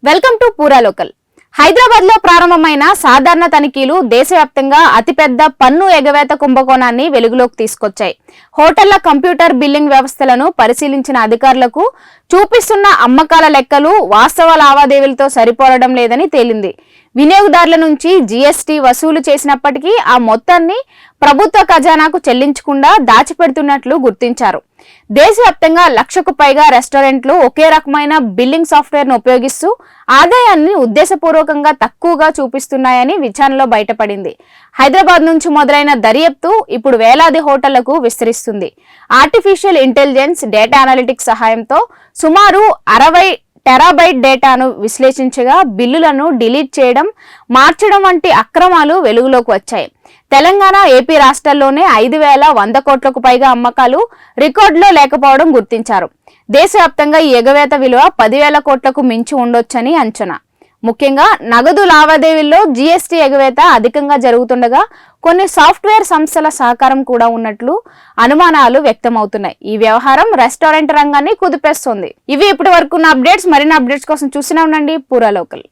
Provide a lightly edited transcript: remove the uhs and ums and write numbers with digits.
Welcome to పూరా local. Hyderabad లో ప్రారంభమైన సాధారణ తనిఖీలు దేశవ్యాప్తంగా అతిపెద్ద పన్ను ఎగవేత కుంభకోణాన్ని వెలుగులోకి తీసుకొచ్చాయి. హోటళ్ల కంప్యూటర్ బిల్లింగ్ వ్యవస్థలను పరిశీలించిన అధికారులకు చూపిస్తున్న అమ్మకాల లెక్కలు వాస్తవ లావాదేవీలతో సరిపోలడం లేదని తేలింది. వినియోగదారుల నుంచి జీఎస్టీ వసూలు చేసినప్పటికీ ఆ మొత్తాన్ని ప్రభుత్వ ఖజానాకు చెల్లించకుండా దాచిపెడుతున్నట్లు గుర్తించారు. దేశవ్యాప్తంగా 1,00,000కు పైగా రెస్టారెంట్లు ఒకే రకమైన బిల్లింగ్ సాఫ్ట్వేర్ ను ఉపయోగిస్తూ ఆదాయాన్ని ఉద్దేశపూర్వకంగా తక్కువగా చూపిస్తున్నాయని విచారణలో బయటపడింది. హైదరాబాద్ నుంచి మొదలైన దర్యాప్తు ఇప్పుడు వేలాది హోటళ్లకు విస్తరిస్తుంది. ఆర్టిఫిషియల్ ఇంటెలిజెన్స్, డేటా అనలిటిక్స్ సహాయంతో సుమారు 60 టెరాబైట్ డేటాను విశ్లేషించగా బిల్లులను డిలీట్ చేయడం, మార్చడం వంటి అక్రమాలు వెలుగులోకి వచ్చాయి. తెలంగాణ, ఏపీ రాష్ట్రాల్లోనే 5,100 కోట్లకు పైగా అమ్మకాలు రికార్డులో లేకపోవడం గుర్తించారు. దేశవ్యాప్తంగా ఈ ఎగవేత విలువ 10,000 కోట్లకు మించి ఉండొచ్చని అంచనా. ముఖ్యంగా నగదు లావాదేవీల్లో జీఎస్టీ ఎగవేత అధికంగా జరుగుతుండగా కొన్ని సాఫ్ట్వేర్ సంస్థల సహకారం కూడా ఉన్నట్లు అనుమానాలు వ్యక్తమవుతున్నాయి. ఈ వ్యవహారం రెస్టారెంట్ రంగాన్ని కుదిపేస్తోంది. ఇవి ఇప్పటి వరకు ఉన్న అప్డేట్స్. మరిన్ని అప్డేట్స్ కోసం చూస్తూనే ఉండండి పూరా లోకల్.